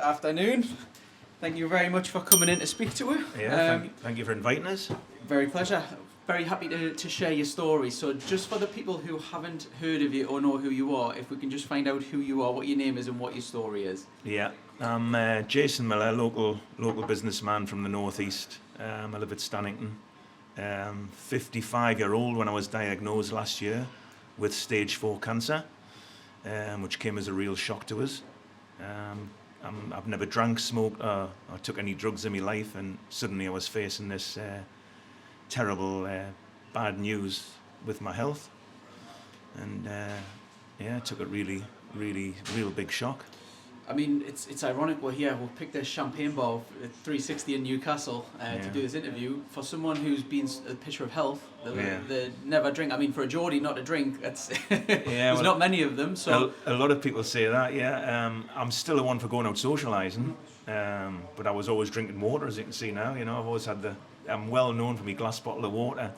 afternoon. Thank you very much for coming in to speak to her. Yeah, thank you for inviting us. Very pleasure. Very happy to share your story. So just for the people who haven't heard of you or know who you are, if we can just find out who you are, what your name is and what your story is. Yeah, I'm Jason Miller, local businessman from the northeast. I live at Stannington. 55-year-old when I was diagnosed last year with stage 4 cancer, which came as a real shock to us. I've never drank, smoked, or took any drugs in my life, and suddenly I was facing this terrible bad news with my health, and it took a real big shock. I mean, it's ironic we're here. We'll pick this champagne bar at 360 in Newcastle to do this interview. For someone who's been a picture of health, they never drink. I mean, for a Geordie not to drink, it's there's not many of them. So a lot of people say that. Yeah, I'm still the one for going out socialising, but I was always drinking water, as you can see now. You know, I've always had I'm well known for my glass bottle of water,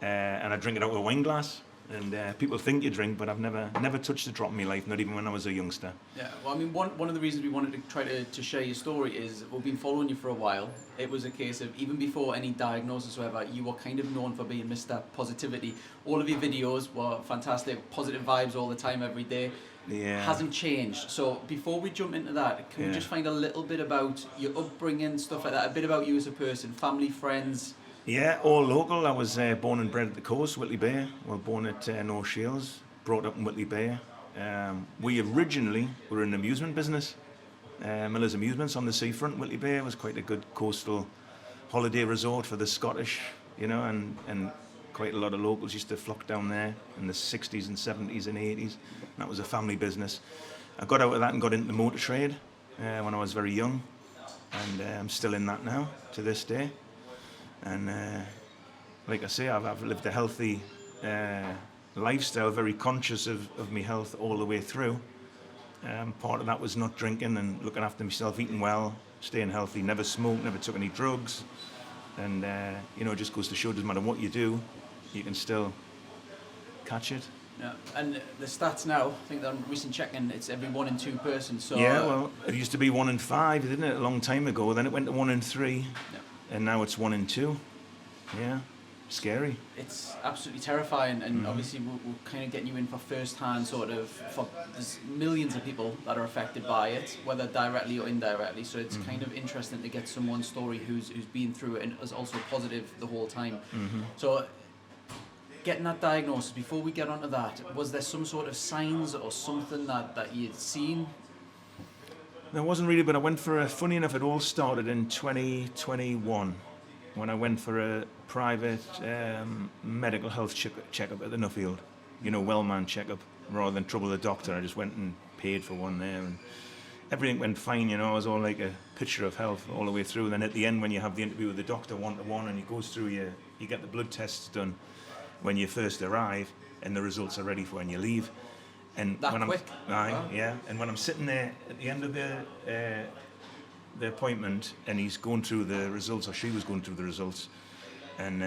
and I drink it out of a wine glass. And people think you drink, but I've never touched a drop in my life, not even when I was a youngster. Yeah, well, I mean, one of the reasons we wanted to try to share your story is we've been following you for a while. It was a case of, even before any diagnosis or whatever, you were kind of known for being Mr. Positivity. All of your videos were fantastic, positive vibes all the time, every day. Yeah. Hasn't changed. So before we jump into that, can we just find a little bit about your upbringing, stuff like that, a bit about you as a person, family, friends? Yeah, all local. I was born and bred at the coast, Whitley Bay. Well, born at North Shields, brought up in Whitley Bay. We originally were in the amusement business. Miller's Amusements on the seafront, Whitley Bay. It was quite a good coastal holiday resort for the Scottish, you know, and quite a lot of locals used to flock down there in the 60s and 70s and 80s. That was a family business. I got out of that and got into the motor trade when I was very young, and I'm still in that now to this day. And like I say, I've lived a healthy lifestyle, very conscious of my health all the way through. Part of that was not drinking and looking after myself, eating well, staying healthy, never smoked, never took any drugs. And, it just goes to show, doesn't matter what you do, you can still catch it. Yeah, and the stats now, I think on recent checking, it's every 1 in 2 persons. So yeah, well, it used to be 1 in 5, didn't it, a long time ago. Then it went to 1 in 3. Yeah. And now it's 1 in 2. Yeah, scary. It's absolutely terrifying, and obviously we're kind of getting you in for first-hand there's millions of people that are affected by it, whether directly or indirectly, so it's kind of interesting to get someone's story who's been through it and is also positive the whole time. So getting that diagnosis, before we get onto that, was there some sort of signs or something that you'd seen? There wasn't really, but I went for funny enough, it all started in 2021 when I went for a private medical health checkup at the Nuffield. You know, well-man checkup, rather than trouble the doctor. I just went and paid for one there, and everything went fine, you know. I was all like a picture of health all the way through. And then at the end, when you have the interview with the doctor one-to-one, and he goes through you get the blood tests done when you first arrive, and the results are ready for when you leave. And that when quick? Wow. Yeah. And when I'm sitting there at the end of the appointment, and he's going through the results, or she was going through the results, and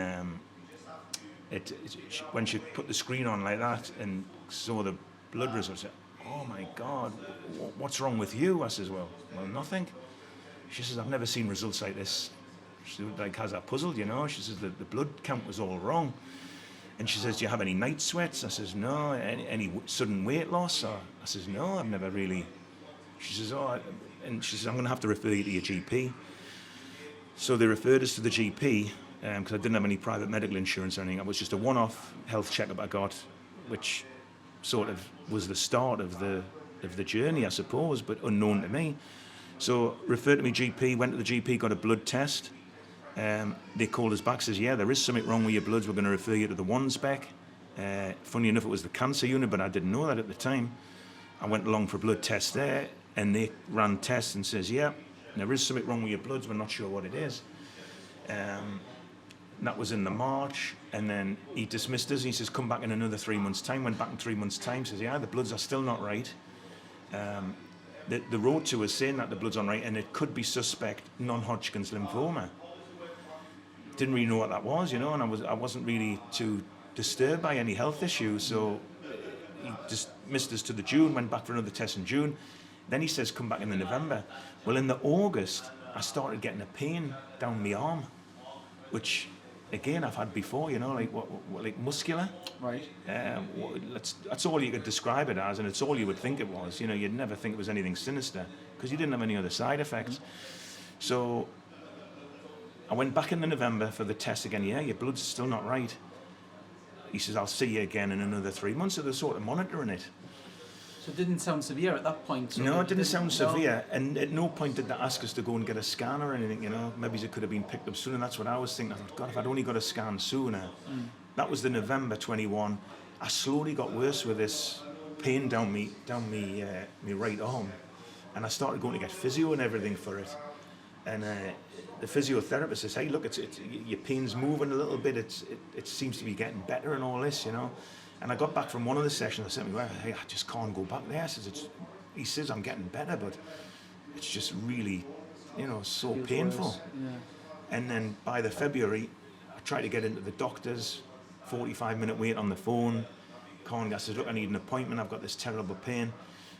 when she put the screen on like that and saw the blood results, I said, "Oh my God, what's wrong with you?" I says, "Well, nothing." She says, "I've never seen results like this." She has that puzzled, you know. She says the blood count was all wrong. And she says, "Do you have any night sweats?" I says, "No." Any sudden weight loss? I says, "No, I've never really." She says, and she says, "I'm going to have to refer you to your GP." So they referred us to the GP because I didn't have any private medical insurance or anything. It was just a one-off health checkup I got, which sort of was the start of the journey, I suppose, but unknown to me. So referred to my GP, went to the GP, got a blood test. They called us back, says, "Yeah, there is something wrong with your bloods. We're going to refer you to the one spec." Funny enough, it was the cancer unit, but I didn't know that at the time. I went along for a blood test there, and they ran tests and says, "Yeah, there is something wrong with your bloods. We're not sure what it is." That was in the March, and then he dismissed us. He says, "Come back in another 3 months' time." Went back in 3 months' time, says, "Yeah, the bloods are still not right." The road to us saying that the blood's on right, and it could be suspect non-Hodgkin's lymphoma. Didn't really know what that was, you know, and I wasn't really too disturbed by any health issues, so he just missed us to the June, went back for another test in June, Then he says, come back in the November. Well, in the August, I started getting a pain down my arm, which, again, I've had before, you know, like like muscular. Right. That's all you could describe it as, and it's all you would think it was. You know, you'd never think it was anything sinister because you didn't have any other side effects. So I went back in the November for the test again. Yeah, your blood's still not right. He says, I'll see you again in another 3 months. So they're sort of monitoring it. So it didn't sound severe at that point? So no, it didn't sound severe. And at no point did they ask us to go and get a scan or anything, you know. Maybe it could have been picked up soon, and that's what I was thinking. I thought, God, if I'd only got a scan sooner. That was the November 21. I slowly got worse with this pain down me right arm. And I started going to get physio and everything for it. And the physiotherapist says, hey, look, your pain's moving a little bit. It seems to be getting better and all this, you know. And I got back from one of the sessions. I said, well, hey, I just can't go back there. He says, I'm getting better, but it's just really, you know, so Feels painful. worse. Yeah. And then by the February, I tried to get into the doctor's, 45-minute wait on the phone. Can't get, I says, look, I need an appointment. I've got this terrible pain.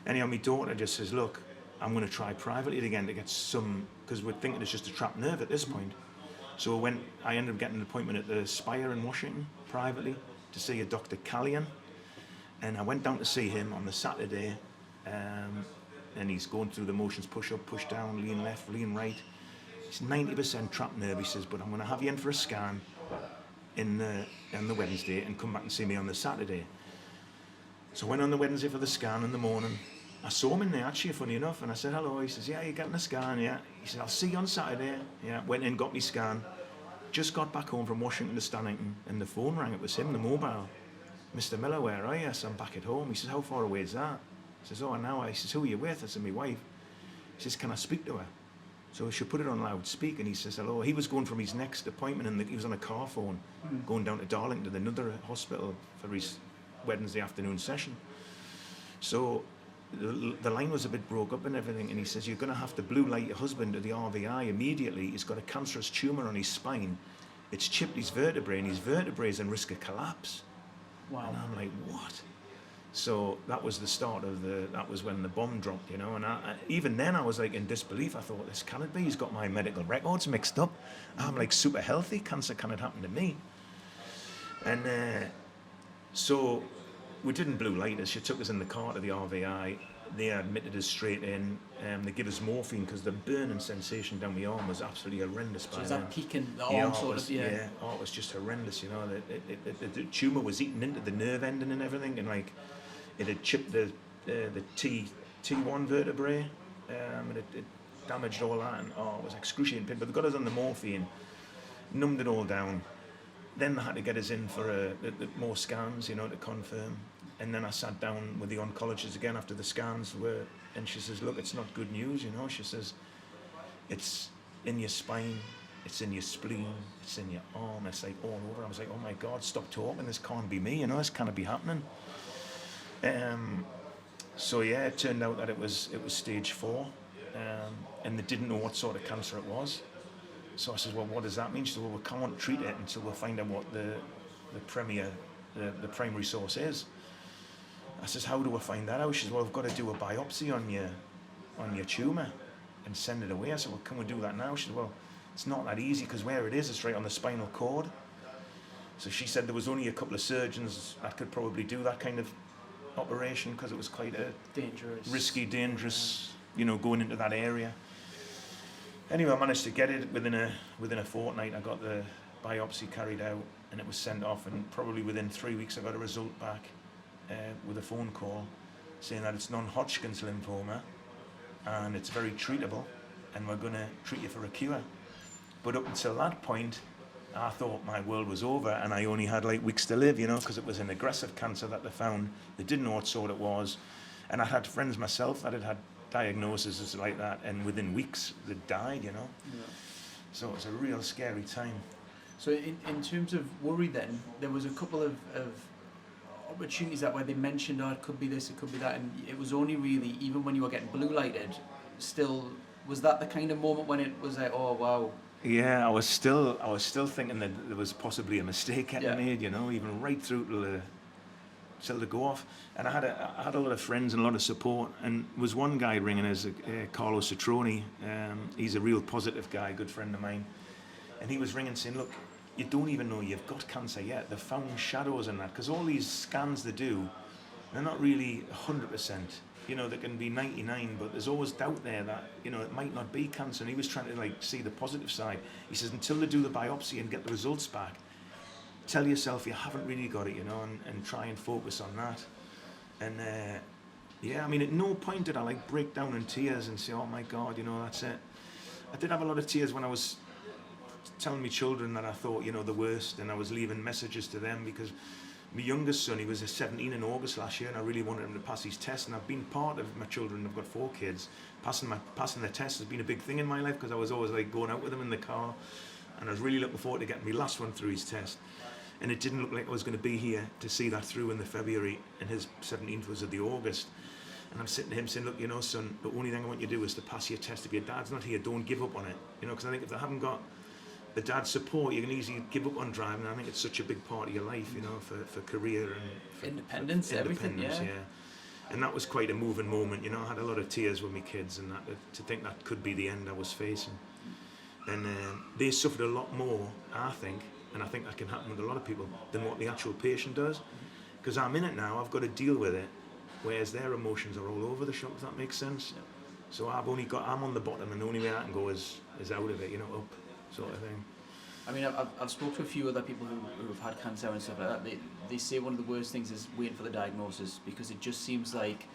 Anyhow, my daughter just says, look, I'm going to try privately again to get some, because we're thinking it's just a trapped nerve at this point. So I ended up getting an appointment at the Spire in Washington privately to see a Dr. Callian, and I went down to see him on the Saturday, and he's going through the motions: push up, push down, lean left, lean right. It's 90% trapped nerve, he says, but I'm going to have you in for a scan on the Wednesday and come back and see me on the Saturday. So I went on the Wednesday for the scan in the morning. I saw him in there, actually, funny enough, and I said, hello. He says, yeah, you're getting a scan, yeah. He said, I'll see you on Saturday. Yeah, went in, got me scan. Just got back home from Washington to Stannington, and the phone rang. It was him, the mobile. Mr. Miller, where are you? I said, I'm back at home. He says, how far away is that? He says, oh, an hour. He says, who are you with? I said, my wife. He says, can I speak to her? So she put it on loudspeaker, and he says, hello. He was going from his next appointment, and he was on a car phone, going down to Darlington to another hospital for his Wednesday afternoon session. So the line was a bit broke up and everything, and he says, you're going to have to blue light your husband to the RVI immediately. He's got a cancerous tumour on his spine. It's chipped his vertebrae, and his vertebrae is in risk of collapse. Wow. And I'm like, what? So that was the start of that was when the bomb dropped, you know, and even then I was like in disbelief. I thought, this can't be, he's got my medical records mixed up. I'm like super healthy, cancer cannot happen to me. And so we didn't blue light us. She took us in the car to the RVI. They admitted us straight in. They give us morphine because the burning sensation down my arm was absolutely horrendous. So is that peaking the arm sort of? Yeah. Yeah, it was just horrendous, you know. The tumour was eating into the nerve ending and everything, and like it had chipped the T1 vertebrae, and it damaged all that, and it was excruciating pain. But they got us on the morphine, numbed it all down. Then they had to get us in for more scans, you know, to confirm. And then I sat down with the oncologist again after the scans and she says, look, it's not good news, you know. She says, it's in your spine, it's in your spleen, it's in your arm, it's like all over. I was like, oh my God, stop talking, this can't be me, you know, this can't be happening. So yeah, it turned out that it was stage 4, and they didn't know what sort of cancer it was. So I said, well, what does that mean? She said, well, we can't treat it until we find out what the primary source is. I says, how do I find that out? She says, well, I've got to do a biopsy on your tumour and send it away. I said, well, can we do that now? She said, well, it's not that easy because where it is, it's right on the spinal cord. So she said there was only a couple of surgeons that could probably do that kind of operation because it was quite a risky, dangerous, you know, going into that area. Anyway, I managed to get it within a fortnight. I got the biopsy carried out and it was sent off, and probably within 3 weeks I got a result back with a phone call saying that it's non-Hodgkin's lymphoma and it's very treatable and we're going to treat you for a cure. But up until that point, I thought my world was over and I only had like weeks to live, you know, because it was an aggressive cancer that they found. They didn't know what sort it was. And I had friends myself that had diagnoses like that, and within weeks they died, you know. Yeah. So it was a real scary time. So in terms of worry then, there was a couple of opportunities that where they mentioned, it could be this, it could be that, and it was only really, even when you were getting blue lighted, still, was that the kind of moment when it was like, oh wow? Yeah, I was still thinking that there was possibly a mistake getting made, you know, even right through to till they go off. And I had a lot of friends and a lot of support. And there was one guy ringing us, Carlos Citroni. He's a real positive guy, good friend of mine. And he was ringing saying, look, you don't even know you've got cancer yet. They've found shadows in that. Because all these scans they do, they're not really 100%. You know, they can be 99, but there's always doubt there that, you know, it might not be cancer. And he was trying to, like, see the positive side. He says, until they do the biopsy and get the results back, tell yourself you haven't really got it, you know, and try and focus on that. And, yeah, I mean, at no point did I, like, break down in tears and say, oh, my God, you know, that's it. I did have a lot of tears when I was telling my children that I thought, you know, the worst, and I was leaving messages to them because my youngest son, he was 17 in August last year, and I really wanted him to pass his test. And I've been part of my children. I've got 4 kids. Passing their test has been a big thing in my life because I was always like going out with them in the car, and I was really looking forward to getting my last one through his test. And it didn't look like I was going to be here to see that through in the February, and his 17th was of the August. And I'm sitting to him saying, look, you know, son, the only thing I want you to do is to pass your test. If your dad's not here, don't give up on it. You know, because I think if they haven't got the dad's support, you can easily give up on driving. And I think it's such a big part of your life, you know, for career and for independence, everything, yeah. And that was quite a moving moment, you know. I had a lot of tears with my kids, and that to think that could be the end I was facing. And they suffered a lot more, I think, and I think that can happen with a lot of people, than what the actual patient does. Because I'm in it now, I've got to deal with it, whereas their emotions are all over the shop, if that makes sense. Yeah. So I'm on the bottom, and the only way I can go is out of it, you know, up, sort of thing. I mean, I've spoken to a few other people who've had cancer and stuff like that. They say one of the worst things is waiting for the diagnosis, because it just seems like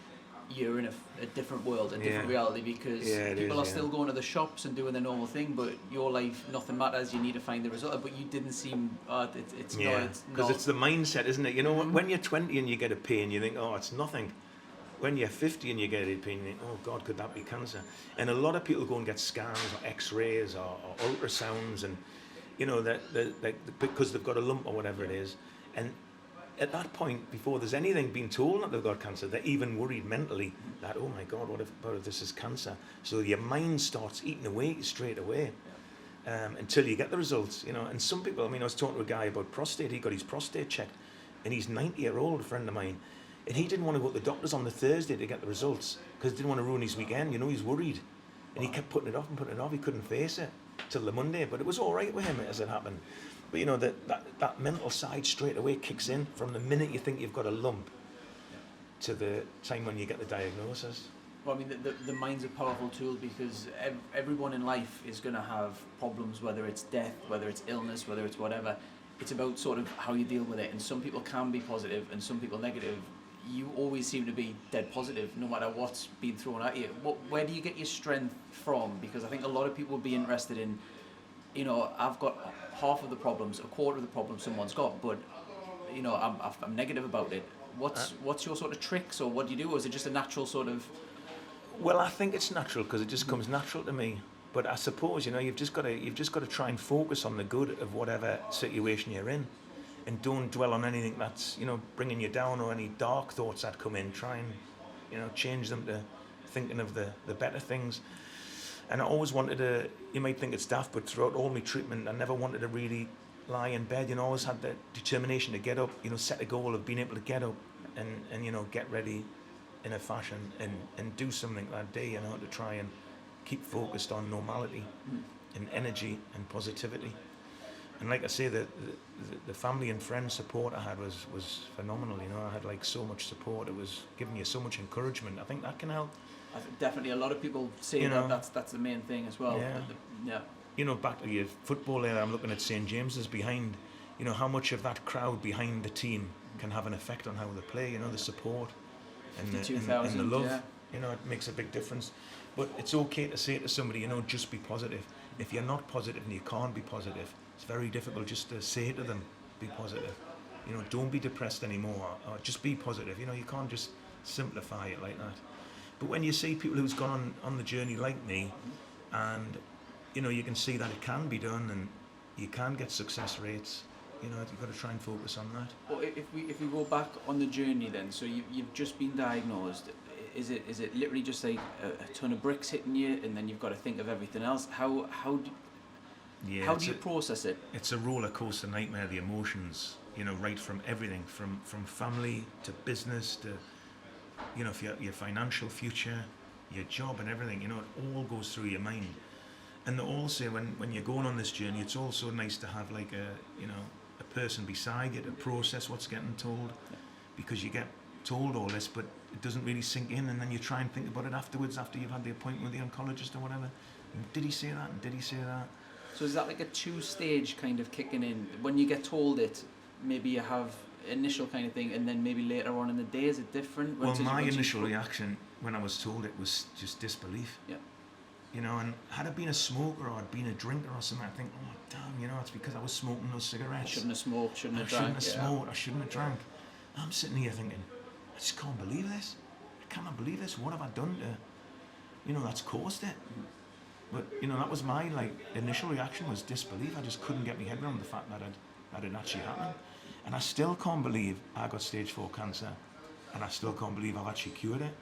you're in a different world, a different reality, because people are still going to the shops and doing their normal thing, but your life, nothing matters, you need to find the result. But you didn't seem, it's not. Because it's the mindset, isn't it? You know, when you're 20 and you get a pain, you think, oh, it's nothing. When you're 50 and you get a pain, you think, oh God, could that be cancer? And a lot of people go and get scans or x-rays or ultrasounds, and you know, because they've got a lump or whatever it is. And at that point, before there's anything being told that they've got cancer, they're even worried mentally that, oh my God, what if this is cancer? So your mind starts eating away straight away until you get the results, you know. And some people, I mean, I was talking to a guy about prostate. He got his prostate checked, and he's 90-year-old, a friend of mine. And he didn't want to go to the doctors on the Thursday to get the results because he didn't want to ruin his weekend, you know, he's worried. And he kept putting it off and putting it off. He couldn't face it till the Monday, but it was all right with him as it happened. But you know, that mental side straight away kicks in from the minute you think you've got a lump to the time when you get the diagnosis. Well, I mean, the mind's a powerful tool, because everyone in life is going to have problems, whether it's death, whether it's illness, whether it's whatever. It's about sort of how you deal with it. And some people can be positive and some people negative. You always seem to be dead positive, no matter what's been thrown at you. Where do you get your strength from? Because I think a lot of people would be interested in, you know, I've got half of the problems, a quarter of the problems someone's got, but, you know, I'm negative about it. What's your sort of tricks, or what do you do? Or is it just a natural sort of... Well, I think it's natural because it just comes natural to me. But I suppose, you know, you've just got to try and focus on the good of whatever situation you're in. And don't dwell on anything that's, you know, bringing you down, or any dark thoughts that come in. Try and, you know, change them to thinking of the better things. And I always wanted to, you might think it's daft, but throughout all my treatment, I never wanted to really lie in bed. You know, I always had the determination to get up, you know, set a goal of being able to get up and you know, get ready in a fashion and do something that day, you know, to try and keep focused on normality and energy and positivity. And like I say, the family and friends support I had was phenomenal. You know, I had like so much support. It was giving you so much encouragement. I think that can help. I think definitely a lot of people say that's the main thing as well. Yeah. You know, back to your football there, I'm looking at St. James's behind. You know, how much of that crowd behind the team can have an effect on how they play. You know, the support and the love. Yeah. You know, it makes a big difference. But it's okay to say to somebody, you know, just be positive. If you're not positive and you can't be positive, it's very difficult just to say to them, be positive. You know, don't be depressed anymore, or just be positive. You know, you can't just simplify it like that. But when you see people who's gone on the journey like me, and, you know, you can see that it can be done and you can get success rates, you know, you've got to try and focus on that. Well, if we go back on the journey then, so you've just been diagnosed. Is it literally just like a ton of bricks hitting you, and then you've got to think of everything else? How do you process it? It's a roller coaster nightmare, the emotions. you know, right from everything, from family to business to, you know, for your financial future, your job and everything, you know, it all goes through your mind. And they all say when you're going on this journey, it's also nice to have like a person beside you to process what's getting told, because you get told all this, but it doesn't really sink in, and then you try and think about it afterwards, after you've had the appointment with the oncologist or whatever. Did he say that? And did he say that? So is that like a two-stage kind of kicking in? When you get told it, maybe you have initial kind of thing, and then maybe later on in the day, is it different? Well, my initial reaction when I was told it was just disbelief. Yeah. You know, and had I been a smoker or I'd been a drinker or something, I'd think, oh damn, you know, it's because I was smoking those cigarettes. I shouldn't have smoked, shouldn't have drank. drank. I shouldn't have smoked, I shouldn't have drank. I'm sitting here thinking, I just can't believe this. I cannot believe this. What have I done to, you know, that's caused it? But, you know, that was my, like, initial reaction was disbelief. I just couldn't get my head around the fact that it actually happened. And I still can't believe I got stage 4 cancer, and I still can't believe I've actually cured it.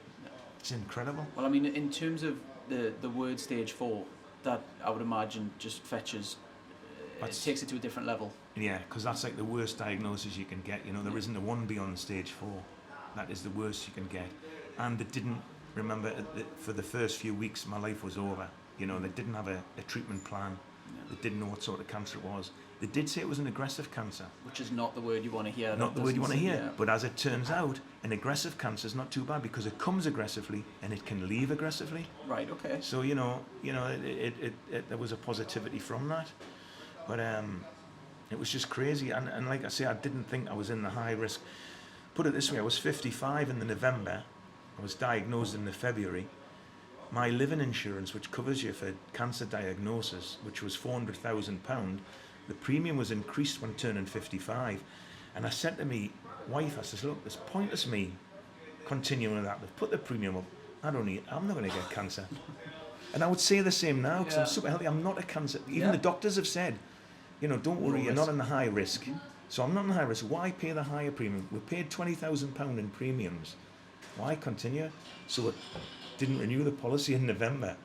It's incredible. Well, I mean, in terms of the word stage 4, that I would imagine just fetches, it takes it to a different level. Yeah, because that's like the worst diagnosis you can get. You know, there isn't a one beyond stage 4. That is the worst you can get. And they didn't, remember, for the first few weeks, my life was over. You know, they didn't have a treatment plan. They didn't know what sort of cancer it was. They did say it was an aggressive cancer. Which is not the word you want to hear. Not the word you want to hear. But as it turns out, an aggressive cancer is not too bad, because it comes aggressively and it can leave aggressively. Right, okay. So, you know, there was a positivity from that. But it was just crazy. And like I say, I didn't think I was in the high risk. Put it this way, I was 55 in the November. I was diagnosed in the February. My living insurance, which covers you for cancer diagnosis, which was £400,000, the premium was increased when turning 55. And I said to me wife, I says, look, it's pointless me continuing with that. They've put the premium up. I'm not going to get cancer. And I would say the same now, because I'm super healthy. I'm not a cancer. Even the doctors have said, you know, don't worry, you're not in the high risk. So I'm not in the high risk. Why pay the higher premium? We paid £20,000 in premiums. Why continue? So it didn't renew the policy in November.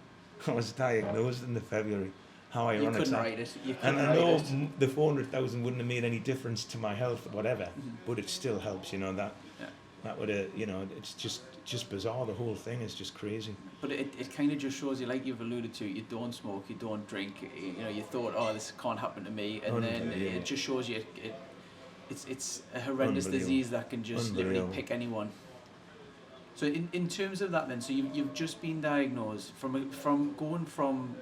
I was diagnosed in the February. How ironic. You couldn't write it. And I know the 400,000 wouldn't have made any difference to my health or whatever, but it still helps, you know, that would have, you know, it's just bizarre. The whole thing is just crazy. But it kind of just shows you, like you've alluded to, you don't smoke, you don't drink, you know, you thought, oh, this can't happen to me, and then it just shows you it's a horrendous disease that can just literally pick anyone. So in terms of that then, so you've just been diagnosed from going from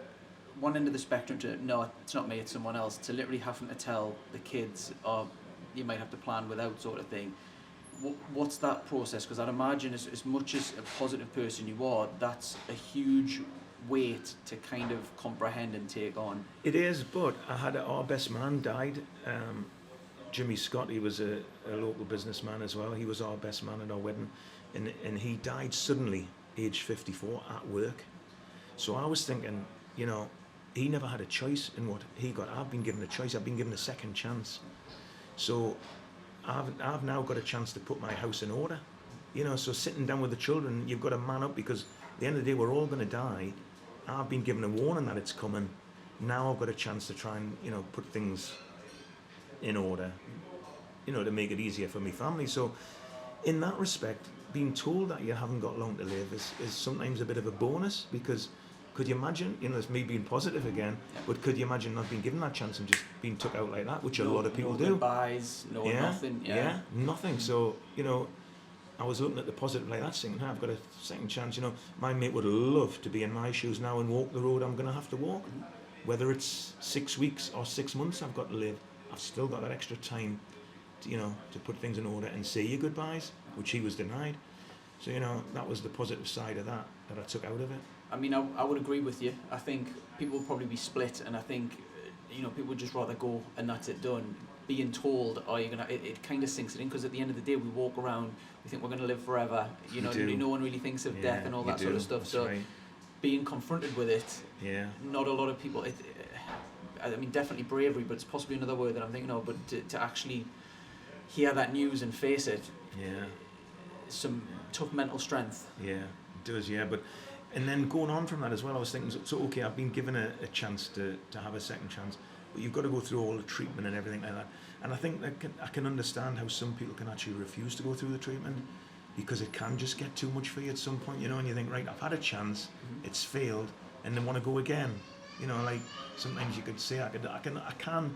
one end of the spectrum to, no, it's not me, it's someone else, to literally having to tell the kids, or you might have to plan without sort of thing. What's that process? Because I'd imagine as much as a positive person you are, that's a huge weight to kind of comprehend and take on. It is, but I had our best man died. Jimmy Scott, he was a local businessman as well. He was our best man at our wedding. And he died suddenly, age 54, at work. So I was thinking, you know, he never had a choice in what he got. I've been given a choice. I've been given a second chance. So I've now got a chance to put my house in order. You know, so sitting down with the children, you've got to man up, because at the end of the day, we're all going to die. I've been given a warning that it's coming. Now I've got a chance to try and, you know, put things in order, you know, to make it easier for my family. So in that respect, being told that you haven't got long to live is sometimes a bit of a bonus, because could you imagine, you know, it's me being positive again, but could you imagine not being given that chance and just being took out like that, which a lot of people do? Goodbyes, nothing. Yeah, nothing. So, you know, I was looking at the positive like that, thinking, I've got a second chance. You know, my mate would love to be in my shoes now and walk the road I'm going to have to walk. Whether it's 6 weeks or 6 months I've got to live, I've still got that extra time to, you know, to put things in order and say your goodbyes, which he was denied. So, you know, that was the positive side of that I took out of it. I mean, I would agree with you. I think people will probably be split, and I think, you know, people would just rather go and that's it, done. Being told, oh, you're gonna, it kind of sinks it in, because at the end of the day, we walk around, we think we're going to live forever. You know, no one really thinks of death and all that sort of stuff. That's right. Being confronted with it, not a lot of people. I mean, definitely bravery, but it's possibly another word that I'm thinking of. But to actually hear that news and face it, some tough mental strength. Yeah, it does. Yeah, but. And then going on from that as well, I was thinking, so okay, I've been given a chance to have a second chance. but you've got to go through all the treatment and everything like that. And I think I can understand how some people can actually refuse to go through the treatment because it can just get too much for you at some point, you know, and you think, right, I've had a chance, it's failed, and then want to go again. You know, like sometimes you could say I can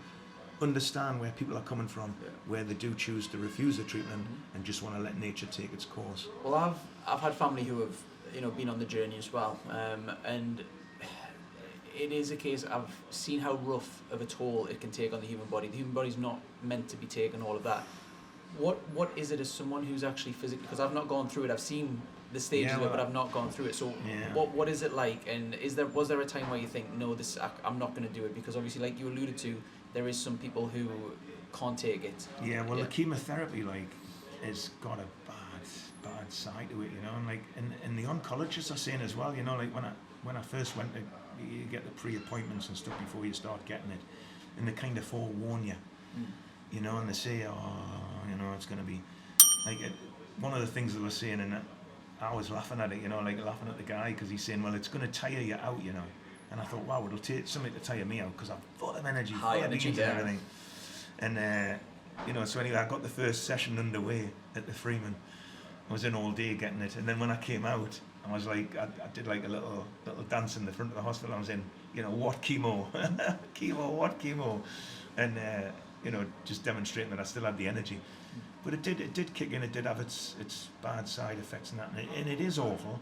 understand where people are coming from, where they do choose to refuse the treatment and just want to let nature take its course. Well, I've had family who have, you know, been on the journey as well, and it is a case I've seen how rough of a toll it can take on the human body. The human body's not meant to be taking all of that. What is it as someone who's actually physically, because I've not gone through it, I've seen the stages of it, but I've not gone through it. So what is it like? And was there a time where you think, no, I'm not going to do it? Because obviously, like you alluded to, there is some people who can't take it. Yeah, well, the chemotherapy, like, has got a bad side to it, you know, and like, and the oncologists are saying as well, you know, like when I first went to, you get the pre-appointments and stuff before you start getting it, and they kind of forewarn you, you know, and they say, oh, you know, it's going to be, like, one of the things they were saying, and I was laughing at it, you know, like laughing at the guy, because he's saying, well, it's going to tire you out, you know. And I thought, wow, it'll take something to tire me out, because I'm full of energy, full of beans and everything. And, you know, so anyway, I got the first session underway at the Freeman. I was in all day getting it. And then when I came out, I was like, I did like a little dance in the front of the hospital. I was in, you know, what chemo? What chemo? And, you know, just demonstrating that I still had the energy. But it did kick in. It did have its bad side effects and that. And it is awful,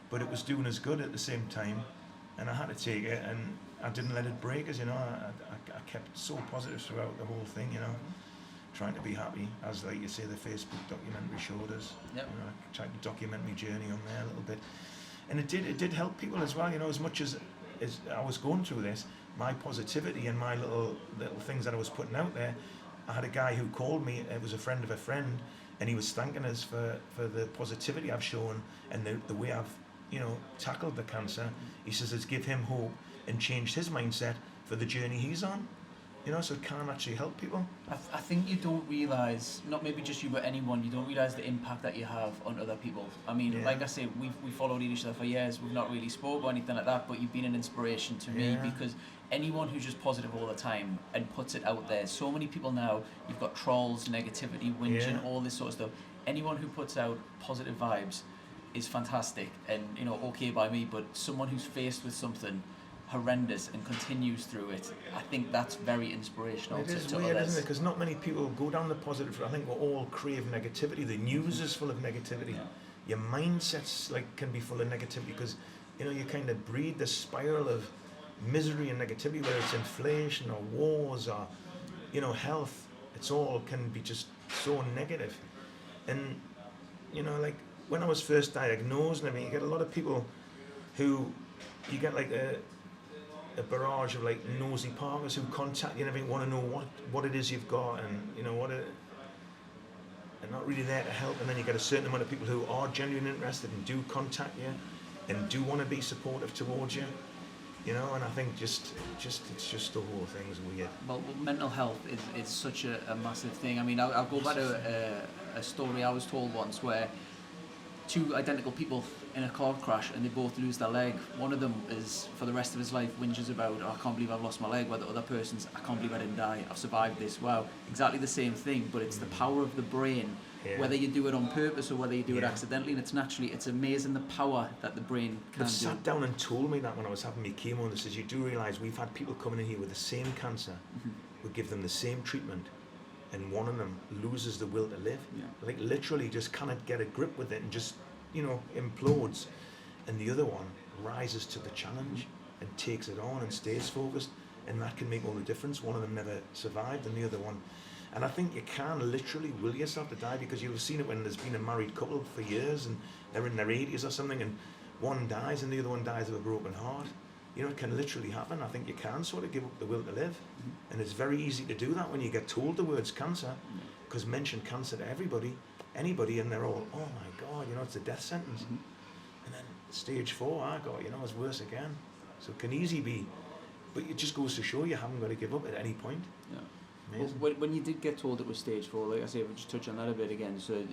but it was doing us good at the same time. And I had to take it, and I didn't let it break us, you know. I kept so positive throughout the whole thing, you know, trying to be happy, as, like you say, the Facebook documentary showed us. Yep. You know, I tried to document my journey on there a little bit. And it did help people as well, you know, as much as I was going through this, my positivity and my little things that I was putting out there. I had a guy who called me, it was a friend of a friend, and he was thanking us for the positivity I've shown and the way I've, you know, tackled the cancer. He says it's give him hope and changed his mindset for the journey he's on. You know, so it can actually help people. I think you don't realise, not maybe just you, but anyone, you don't realise the impact that you have on other people. I mean, like I say, we followed each other for years. We've not really spoke or anything like that, but you've been an inspiration to me, because anyone who's just positive all the time and puts it out there. So many people now, you've got trolls, negativity, whinging, all this sort of stuff. Anyone who puts out positive vibes is fantastic and, you know, okay by me, but someone who's faced with something horrendous and continues through it, I think that's very inspirational. It is to weird, others. isn't it? Because not many people go down the positive. I think we're all crave negativity. The news is full of negativity. Your mindsets can be full of negativity because, you know, you kind of breed this spiral of misery and negativity, whether it's inflation or wars or, you know, health. It's all can be just so negative. And, you know, like when I was first diagnosed, I mean, you get a lot of people who, you get like a barrage of like nosy parkers who contact you and everything, want to know what it is you've got, and you know what it, and not really there to help. And then you get a certain amount of people who are genuinely interested and do contact you and do want to be supportive towards you, you know. And I think it's just the whole thing's weird. Well, mental health is such a massive thing. I mean, I'll go back to a story I was told once where two identical people in a car crash and they both lose their leg. One of them is, for the rest of his life, whinges about, oh, I can't believe I've lost my leg, where the other person's, I can't believe I didn't die, I've survived this. Wow, exactly the same thing, but it's the power of the brain, whether you do it on purpose or whether you do it accidentally, and it's amazing the power that the brain can do. They've sat down and told me that when I was having my chemo, and they says, you do realise we've had people coming in here with the same cancer, we give them the same treatment, and one of them loses the will to live, like literally just cannot get a grip with it and just, you know, implodes, and the other one rises to the challenge and takes it on and stays focused, and that can make all the difference. One of them never survived, and the other one, and I think you can literally will yourself to die, because you'll have seen it when there's been a married couple for years and they're in their 80s or something, and one dies and the other one dies of a broken heart. You know, it can literally happen. I think you can sort of give up the will to live, and it's very easy to do that when you get told the words cancer, because mention cancer to anybody, and they're all, oh my God, you know, it's a death sentence. And then stage 4, I got, you know, it's worse again. So it can easily be, but it just goes to show you haven't got to give up at any point. Well, when you did get told it was stage 4, like I say, we'll just touch on that a bit again. So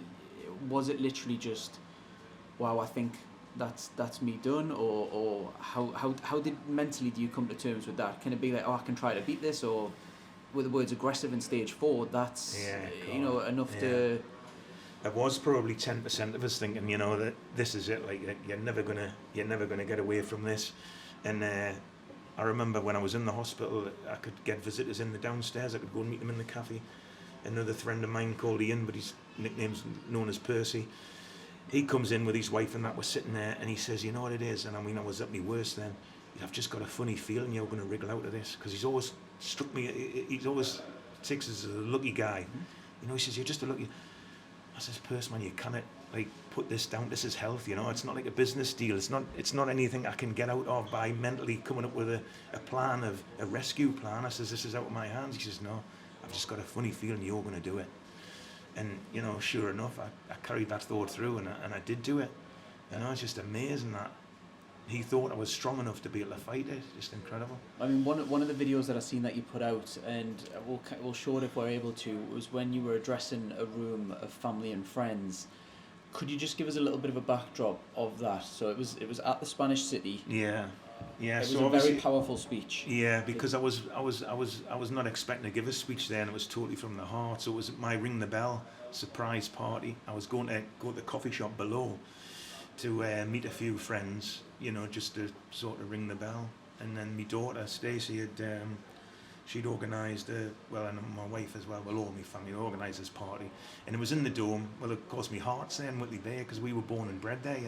was it literally just, wow, I think that's me done, or how did mentally do you come to terms with that? Can it be like, oh, I can try to beat this, or were the words aggressive in stage 4? That's enough to. It was probably 10% of us thinking, that this is it. Like you're never gonna get away from this. And I remember when I was in the hospital, I could get visitors in the downstairs. I could go and meet them in the cafe. Another friend of mine called Ian, but his nickname's known as Percy. He comes in with his wife and that was sitting there, and he says, "You know what it is?" And I mean, I was at my worst then. I've just got a funny feeling you're going to wriggle out of this, because he's always struck me. He's always takes us as a lucky guy. He says, "You're just a lucky." I says, "Percy, man, you cannot put this down. This is health. It's not like a business deal. It's not anything I can get out of by mentally coming up with a plan of a rescue plan." I says, "This is out of my hands." He says, "No, I've just got a funny feeling you're going to do it." And sure enough, I carried that thought through, and I did do it. It's just amazing that he thought I was strong enough to be able to fight it. Just incredible. I mean, one of the videos that I've seen that you put out, and we'll show it if we're able to, was when you were addressing a room of family and friends. Could you just give us a little bit of a backdrop of that? So it was at the Spanish City. Yeah. It was a very powerful speech. Yeah, because I was not expecting to give a speech there, and it was totally from the heart. So it was my ring the bell surprise party. I was going to go to the coffee shop below to meet a few friends, just to sort of ring the bell. And then my daughter Stacey she'd organised, and my wife as well, all my family organised this party, and it was in the Dome. Well, of course, my heart's there in Whitley Bay because we were born and bred there,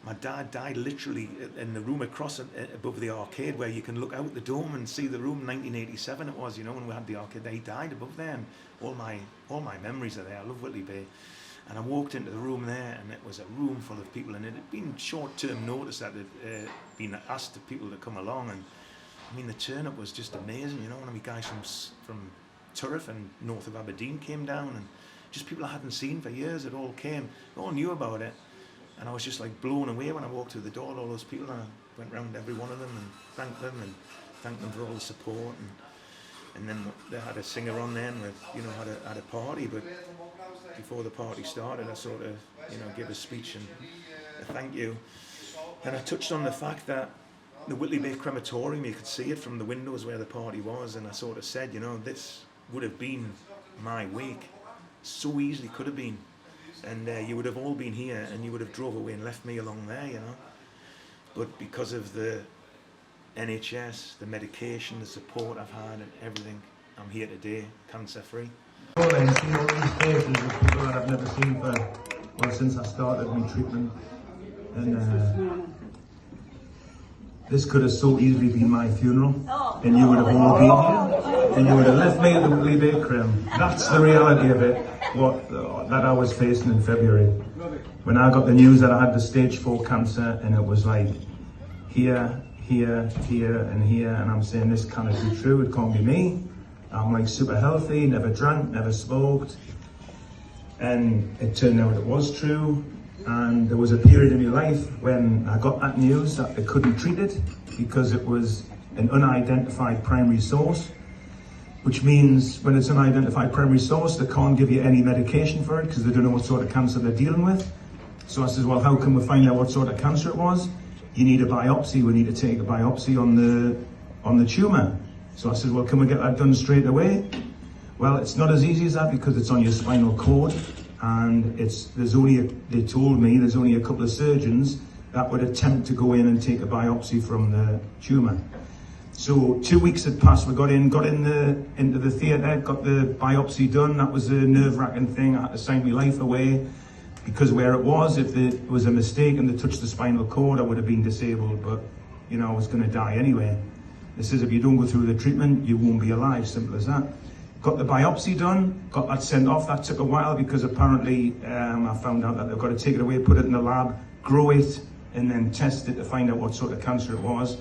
My dad died literally in the room across above the arcade where you can look out the Dome and see the room. 1987 it was, when we had the arcade. He died above there, and all my memories are there. I love Whitley Bay. And I walked into the room there, and it was a room full of people, and it had been short-term notice that had been asked of people to come along, and I mean the turn-up was just amazing. One of my guys from Turriff and north of Aberdeen came down, and just people I hadn't seen for years. It all came, they all knew about it. And I was just blown away when I walked through the door, all those people, and I went round every one of them and thanked them for all the support. And then they had a singer on then with, had a party, but before the party started, I sort of, gave a speech and a thank you. And I touched on the fact that the Whitley Bay crematorium, you could see it from the windows where the party was, and I sort of said, this would have been my wake. So easily could have been. And you would have all been here, and you would have drove away and left me along there, But because of the NHS, the medication, the support I've had, and everything, I'm here today, cancer-free. All these faces of people that I've never seen since I started my treatment, and this could have so easily been my funeral, and you would have all been here, and you would have left me at the Whitley Bay Creme. That's the reality of it. That I was facing in February when I got the news that I had the stage 4 cancer, and it was like here, and I'm saying this cannot be true, it can't be me. I'm super healthy, never drank, never smoked, and it turned out it was true. And there was a period in my life when I got that news that they couldn't treat it because it was an unidentified primary source. Which means when it's an unidentified primary source, they can't give you any medication for it because they don't know what sort of cancer they're dealing with. So I says, well, how can we find out what sort of cancer it was? You need a biopsy. We need to take a biopsy on the tumour. So I said, well, can we get that done straight away? Well, it's not as easy as that because it's on your spinal cord, and they told me there's only a couple of surgeons that would attempt to go in and take a biopsy from the tumour. So 2 weeks had passed. We got into the theatre, got the biopsy done. That was a nerve-wracking thing. I had to sign my life away because where it was, if there was a mistake and they touched the spinal cord, I would have been disabled. But I was going to die anyway. This is if you don't go through the treatment, you won't be alive. Simple as that. Got the biopsy done. Got that sent off. That took a while because apparently I found out that they've got to take it away, put it in the lab, grow it, and then test it to find out what sort of cancer it was.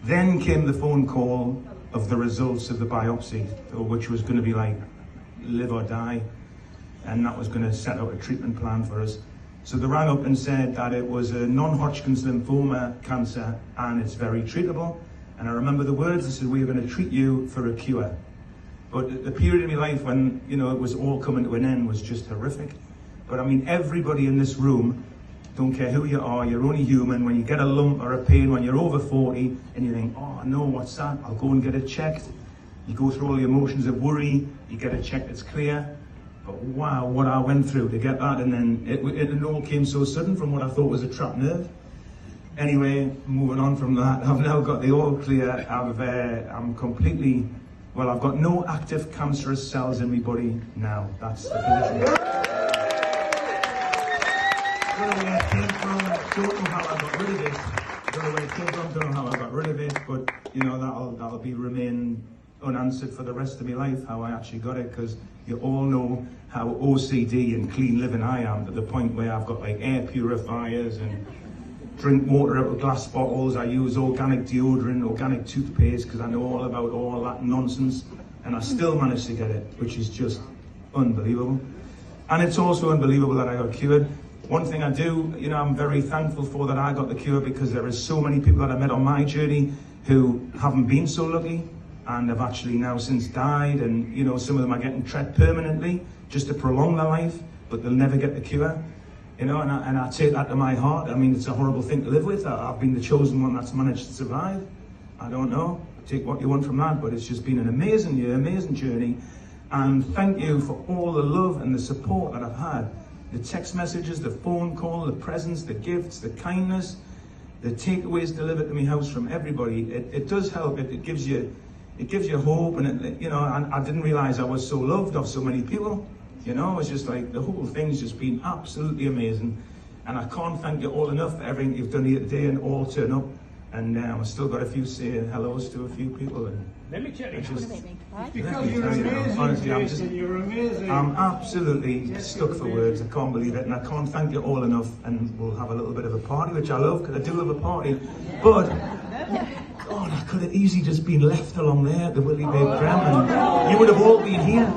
Then came the phone call of the results of the biopsy, which was going to be live or die, and that was going to set out a treatment plan for us. So they rang up and said that it was a non-Hodgkin's lymphoma cancer and it's very treatable. And I remember the words, they said, we are going to treat you for a cure. But the period in my life when, it was all coming to an end was just horrific. But I mean, everybody in this room Don't care who you are, you're only human. When you get a lump or a pain when you're over 40 and you think, oh no, what's that? I'll go and get it checked. You go through all the emotions of worry, you get it checked, it's clear. But wow, what I went through to get that, and then it all came so sudden from what I thought was a trapped nerve. Anyway, moving on from that, I've now got the all clear. I'm completely, well, I've got no active cancerous cells in my body now. That's the position. I don't know where it came from, don't know how I got rid of it. Don't know where it came from, don't know how I got rid of it, but you know, that'll be remain unanswered for the rest of my life, how I actually got it, because you all know how OCD and clean living I am, to the point where I've got like air purifiers and drink water out of glass bottles. I use organic deodorant, organic toothpaste, because I know all about all that nonsense, and I still managed to get it, which is just unbelievable. And it's also unbelievable that I got cured. One thing I do, you know, I'm very thankful for that I got the cure, because there is so many people that I met on my journey who haven't been so lucky and have actually now since died, and you know, some of them are getting treated permanently just to prolong their life, but they'll never get the cure. You know, and I take that to my heart. I mean, it's a horrible thing to live with. I've been the chosen one that's managed to survive. I don't know, take what you want from that, but it's just been an amazing year, amazing journey. And thank you for all the love and the support that I've had. The text messages, the phone call, the presents, the gifts, the kindness, the takeaways delivered to my house from everybody. It does help. It gives you hope, and you know. And I didn't realize I was so loved of so many people. You know, it's just like the whole thing's just been absolutely amazing, and I can't thank you all enough for everything you've done here today and all turn up. And I've still got a few say hellos to a few people. And let me tell you, because you're amazing. Honestly, you're amazing. I'm absolutely stuck for words. I can't believe it, and I can't thank you all enough. And we'll have a little bit of a party, which I love, because I do love a party. But God, I could have easily just been left along there at the Willie Big Drum, and you would have all been here.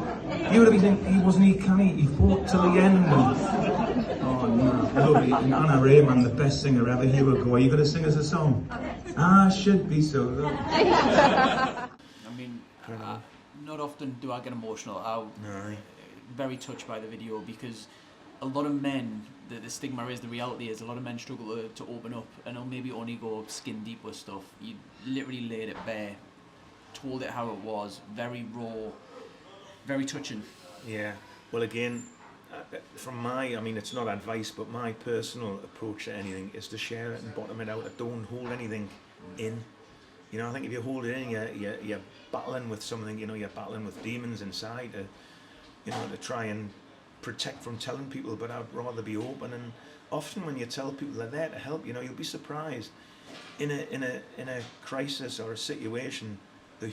You would have been thinking, wasn't he canny? He fought till the end. And, oh no, lovely. And Anna Rayman, the best singer ever. Here we go. Are you going to sing us a song? I should be so lovely. I mean, not often do I get emotional. I'm very touched by the video, because a lot of men, the stigma is, the reality is, a lot of men struggle to open up, and they'll maybe only go skin deep with stuff. You literally laid it bare, told it how it was, very raw, very touching. Yeah, well again, from my, I mean, it's not advice, but my personal approach to anything is to share it and bottom it out. Don't hold anything in. You know, I think if you hold it in, you're battling with something. You know, you're battling with demons inside. You know, to try and protect from telling people. But I'd rather be open. And often when you tell people they're there to help, you know, you'll be surprised. In a crisis or a situation, the